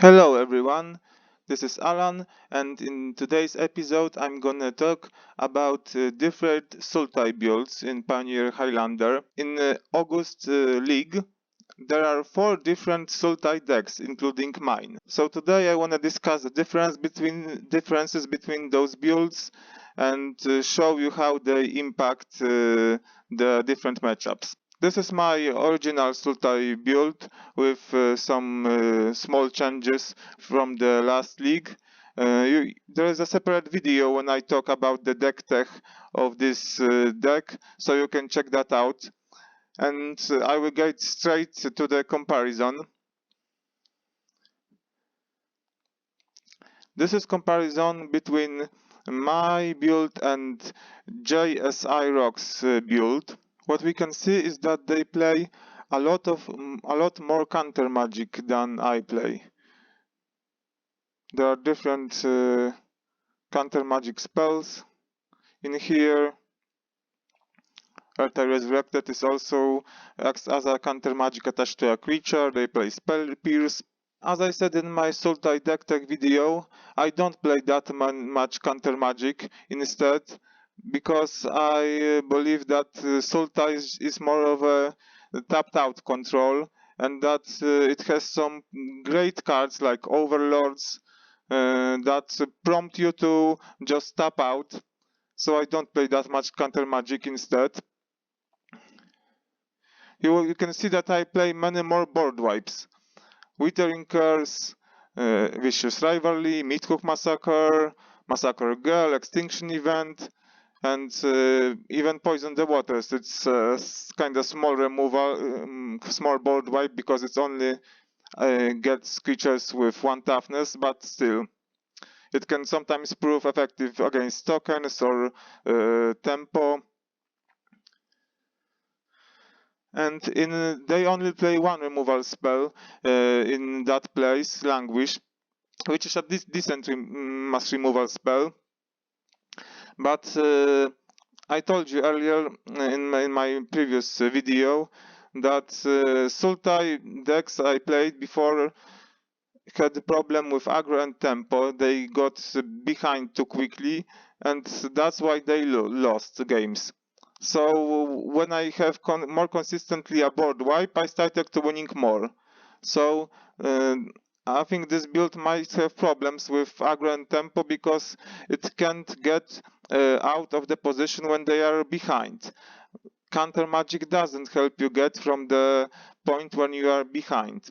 Hello everyone, this is Alan, and in today's episode I'm gonna talk about different Sultai builds in Pioneer Highlander. In August League, there are 4 different Sultai decks, including mine. So today I wanna discuss the differences between those builds and show you how they impact the different matchups. This is my original Sultai build with some small changes from the last league. There is a separate video when I talk about the deck tech of this deck, so you can check that out. And I will get straight to the comparison. This is comparison between my build and JSI Rock's build. What we can see is that they play a lot more counter magic than I play. There are different counter magic spells in here. Earthy Resurrected is also acts as a counter magic attached to a creature. They play Spell Pierce. As I said in my Sultai deck tech video, I don't play that much counter magic instead, because I believe that Sultai is more of a tapped out control, and that it has some great cards like Overlords that prompt you to just tap out. So I don't play that much counter magic instead. You can see that I play many more board wipes. Withering Curse, Vicious Rivalry, Midhook Massacre, Massacre Girl, Extinction Event, and even Poison the Waters. It's kind of small removal, small board wipe, because it's only gets creatures with 1 toughness, but still. It can sometimes prove effective against tokens or tempo. And they only play 1 removal spell in that place, Languish, which is a decent mass removal spell. But I told you earlier in my previous video that Sultai decks I played before had a problem with aggro and tempo. They got behind too quickly, and that's why they lost games. So when I have more consistently a board wipe, I started to winning more. So I think this build might have problems with aggro and tempo, because it can't get out of the position when they are behind. Counter magic doesn't help you get from the point when you are behind.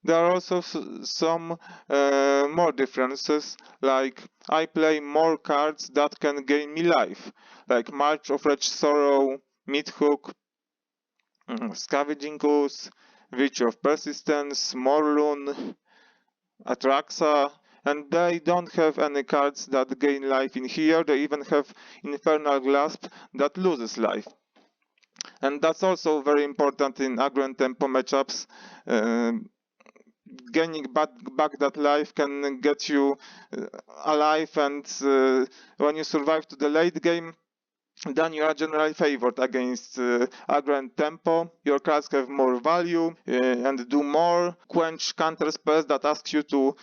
There are also some more differences, like I play more cards that can gain me life, like March of Wretched Sorrow, Midhook, Scavenging Ooze, Witch of Persistence, Morlun, Atraxa, and they don't have any cards that gain life in here. They even have Infernal Grasp that loses life. And that's also very important in aggro and tempo matchups. Gaining back that life can get you alive, and when you survive to the late game, then you are generally favored against aggro and tempo. Your cards have more value and do more. Quench counter spells that ask you to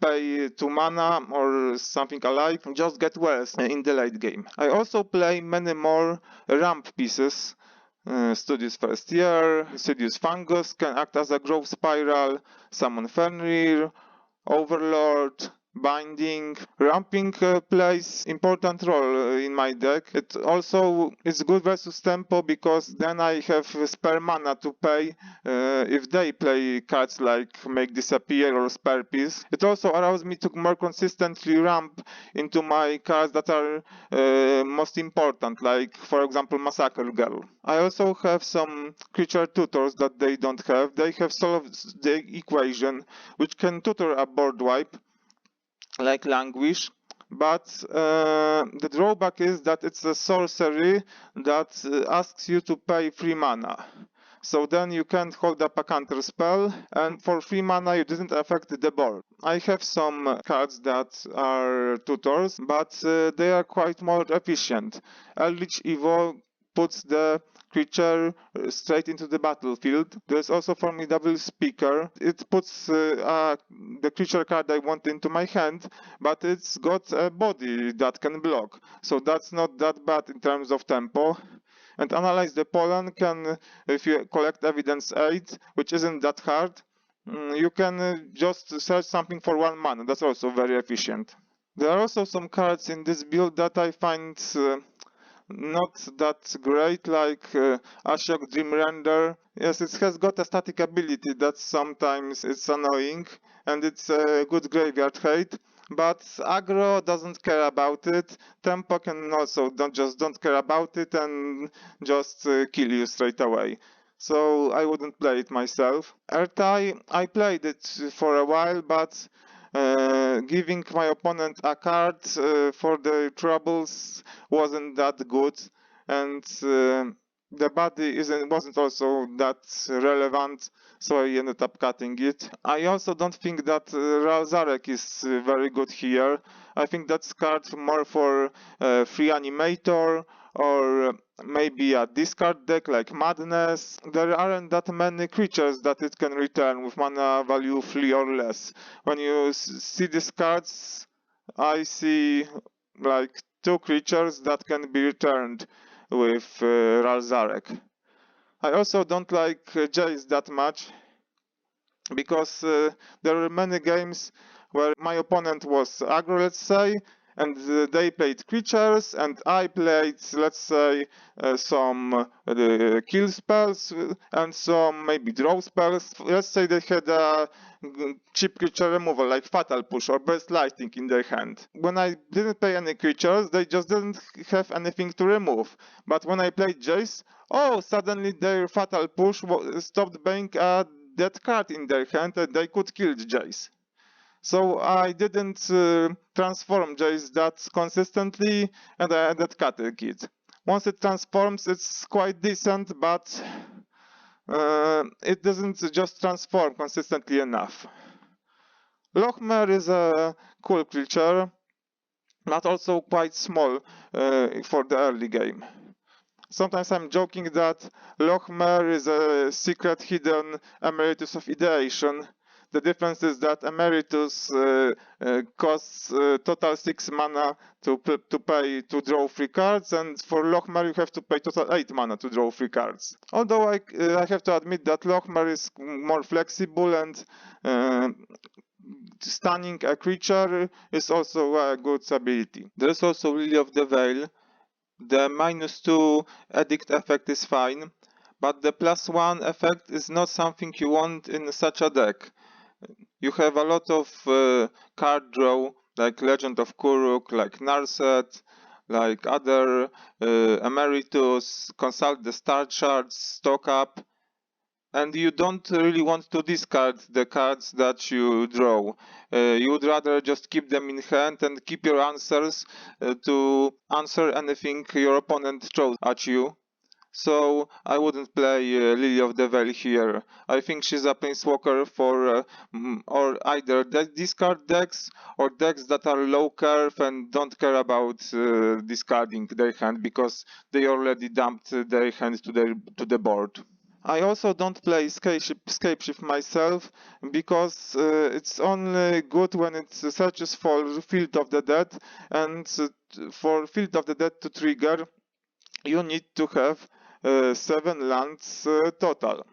pay 2 mana or something alike just get worse in the late game. I also play many more ramp pieces. Studious First Year, Sidious Fungus can act as a growth spiral, Summon Fenrir, Overlord, Binding. Ramping plays important role in my deck. It also is good versus tempo, because then I have spare mana to pay if they play cards like Make Disappear or Spare Piece. It also allows me to more consistently ramp into my cards that are most important, like for example Massacre Girl. I also have some creature tutors that they don't have. They have solved the equation, which can tutor a board wipe, like Languish, but the drawback is that it's a sorcery that asks you to pay 3 mana. So then you can't hold up a counter spell, and for 3 mana you didn't affect the board. I have some cards that are tutors, but they are quite more efficient. Eldritch Evo puts the creature straight into the battlefield. There's also formidable speaker. It puts the creature card I want into my hand, but it's got a body that can block, so that's not that bad in terms of tempo. And analyze the pollen can, if you collect evidence 8, which isn't that hard, you can just search something for 1 mana. That's also very efficient. There are also some cards in this build that I find not that great, like Ashok Dream Render. Yes, it has got a static ability that sometimes it's annoying, and it's a good graveyard hate, but aggro doesn't care about it. Tempo can also don't care about it and just kill you straight away. So I wouldn't play it myself. Ertai, I played it for a while, but giving my opponent a card for the troubles wasn't that good, and the body wasn't also that relevant, so I ended up cutting it. I also don't think that Ralzarek is very good here. I think that's card more for Reanimator or maybe a discard deck like Madness. There aren't that many creatures that it can return with mana value 3 or less. When you see these cards, I see like 2 creatures that can be returned with Ralzarek. I also don't like Jace that much, because there are many games where my opponent was aggro, let's say, and they played creatures, and I played, let's say, some kill spells and some maybe draw spells. Let's say they had a cheap creature removal like Fatal Push or Burst Lightning in their hand. When I didn't play any creatures, they just didn't have anything to remove. But when I played Jace, oh, suddenly their Fatal Push stopped being a dead card in their hand and they could kill Jace. So I didn't transform Jace that consistently, and I ended cutting it. Once it transforms, it's quite decent, but it doesn't just transform consistently enough. Lochmer is a cool creature, but also quite small for the early game. Sometimes I'm joking that Lochmer is a secret hidden Emeritus of Ideation. The difference is that Emeritus costs total 6 mana to pay to draw 3 cards, and for Lochmer you have to pay total 8 mana to draw 3 cards. Although I have to admit that Lochmer is more flexible, and stunning a creature is also a good ability. There is also Lily of the Veil. The -2 edict effect is fine, but the +1 effect is not something you want in such a deck. You have a lot of card draw, like Legend of Kuruk, like Narset, like other Emeritus, consult the star charts, stock up, and you don't really want to discard the cards that you draw. You would rather just keep them in hand and keep your answers to answer anything your opponent throws at you. So I wouldn't play Lily of the Veil here. I think she's a planeswalker for or either discard decks or decks that are low curve and don't care about discarding their hand because they already dumped their hand to the board. I also don't play Scapeshift myself because it's only good when it searches for Field of the Dead, and for Field of the Dead to trigger you need to have 7 lands total.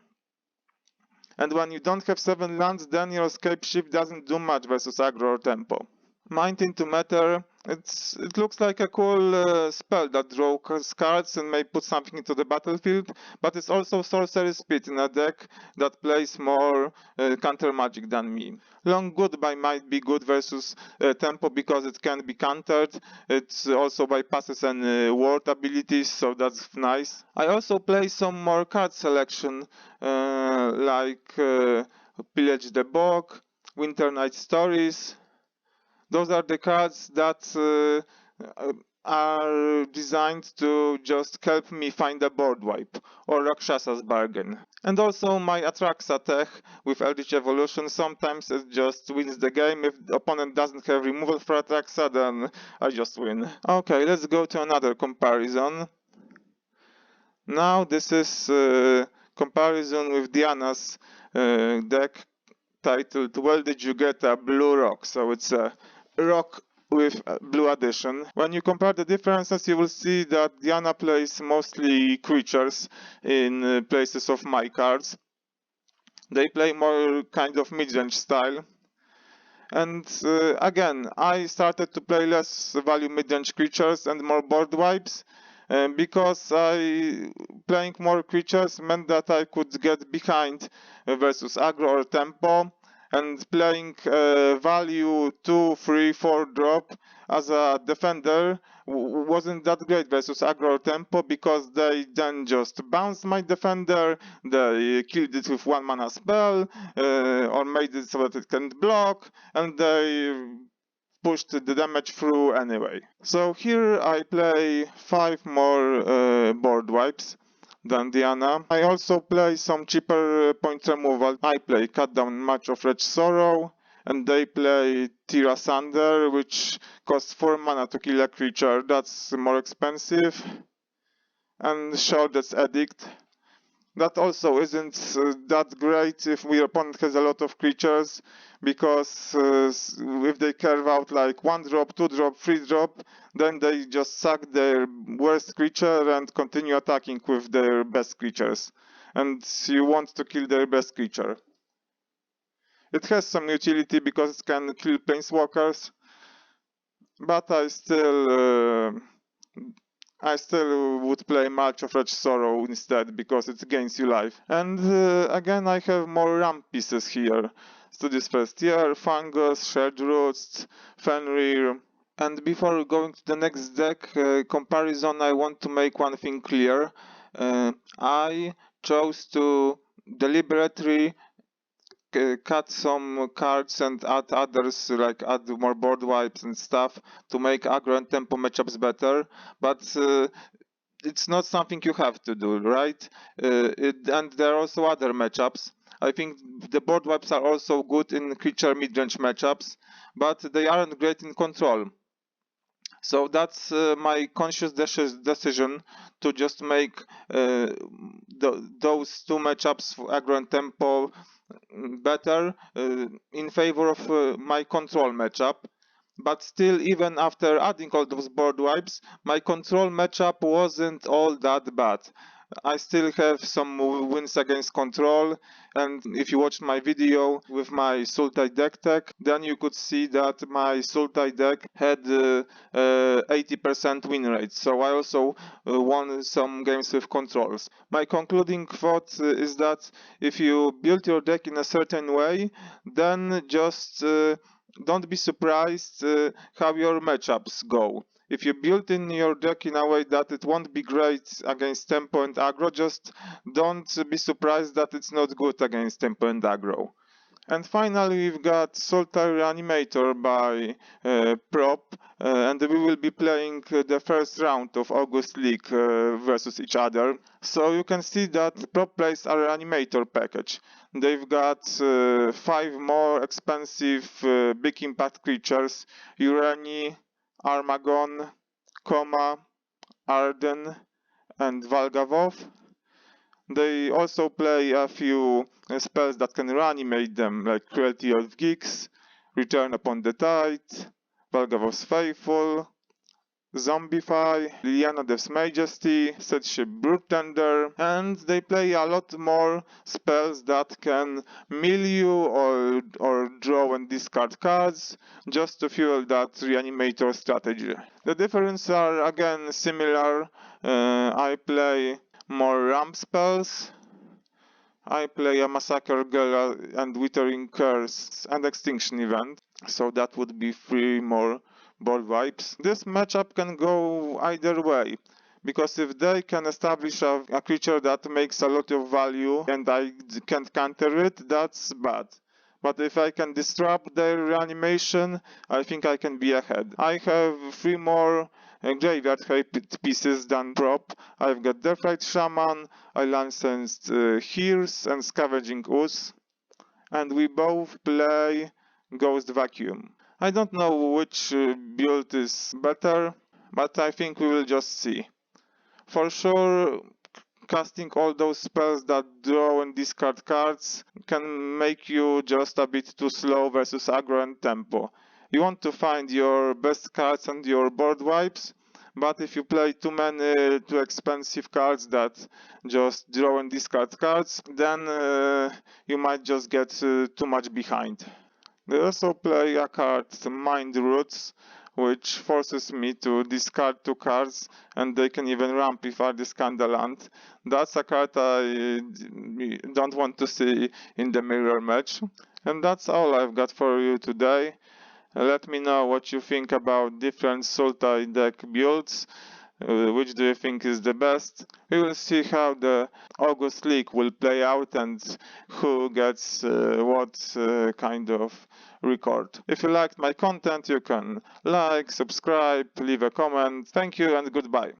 And when you don't have 7 lands, then your Scapeshift doesn't do much versus aggro or tempo. Mind into Matter, it looks like a cool spell that draws cards and may put something into the battlefield, but it's also Sorcery Speed in a deck that plays more counter magic than me. Long Goodbye might be good versus tempo because it can be countered. It also bypasses any ward abilities, so that's nice. I also play some more card selection, like Pillage the Bog, Winter Night Stories. Those are the cards that are designed to just help me find a board wipe, or Rakshasa's Bargain. And also my Atraxa tech with Eldritch Evolution, sometimes it just wins the game. If the opponent doesn't have removal for Atraxa, then I just win. Okay, let's go to another comparison. Now this is comparison with Diana's deck titled "Well Did You Get a Blue Rock?" So it's a rock with a blue addition. When you compare the differences, you will see that Diana plays mostly creatures in places of my cards. They play more kind of mid-range style. And again, I started to play less value mid-range creatures and more board wipes. Because playing more creatures meant that I could get behind versus aggro or tempo, and playing value 2, 3, 4 drop as a defender wasn't that great versus aggro or tempo, because they then just bounced my defender, they killed it with 1 mana spell, or made it so that it can't block, and they pushed the damage through anyway. So here I play 5 more board wipes than Diana. I also play some cheaper point removal. I play Cut Down Match of Wretch Sorrow, and they play Tira Sander, which costs 4 mana to kill a creature. That's more expensive. And Shrouded's Edict. That also isn't that great if your opponent has a lot of creatures, because if they carve out like 1 drop, 2 drop, 3 drop, then they just sack their worst creature and continue attacking with their best creatures. And you want to kill their best creature. It has some utility because it can kill planeswalkers, but I still would play March of Wretch Sorrow instead, because it gains you life. And again, I have more ramp pieces here. Studies First Year, Fungus, Shared Roots, Fenrir. And before going to the next deck comparison, I want to make one thing clear. I chose to deliberately cut some cards and add others, like add more board wipes and stuff, to make aggro and tempo matchups better, but it's not something you have to do, right? And there are also other matchups. I think the board wipes are also good in creature mid-range matchups, but they aren't great in control. So that's my conscious decision to just make those two matchups, aggro and tempo, better in favor of my control matchup. But still, even after adding all those board wipes, my control matchup wasn't all that bad. I still have some wins against control, and if you watched my video with my Sultai deck tech, then you could see that my Sultai deck had 80% win rate, so I also won some games with controls. My concluding thought is that if you build your deck in a certain way, then just don't be surprised how your matchups go. If you build in your deck in a way that it won't be great against tempo and aggro, just don't be surprised that it's not good against tempo and aggro. And finally, we've got Sultai Reanimator by Prop, and we will be playing the first round of August League versus each other. So you can see that Prop plays a Reanimator package. They've got 5 more expensive big impact creatures: Urani, Armagon, Koma, Arden, and Valgavov. They also play a few spells that can reanimate them, like Cruelty of Geeks, Return Upon the Tide, Valgavov's Faithful, Zombify, Liliana Dev's Majesty, Setship Brute-Tender, and they play a lot more spells that can mill you or draw and discard cards, just to fuel that Reanimator strategy. The differences are again similar. I play more ramp spells. I play a Massacre Girl and Withering Curse and Extinction Event, so that would be 3 more board wipes. This matchup can go either way, because if they can establish a creature that makes a lot of value and I can't counter it, that's bad. But if I can disrupt their reanimation, I think I can be ahead. I have 3 more graveyard hyped pieces than Prop. I've got Deathrite Shaman, I licensed Hears and Scavenging Ooze, and we both play Ghost Vacuum. I don't know which build is better, but I think we will just see. For sure, casting all those spells that draw and discard cards can make you just a bit too slow versus aggro and tempo. You want to find your best cards and your board wipes, but if you play too many too expensive cards that just draw and discard cards, then you might just get too much behind. They also play a card, Mind Roots, which forces me to discard 2 cards, and they can even ramp if I discard the land. That's a card I don't want to see in the mirror match. And that's all I've got for you today. Let me know what you think about different Sultai deck builds. Which do you think is the best? We will see how the August League will play out and who gets what kind of record. If you liked my content, you can like, subscribe, leave a comment. Thank you and goodbye.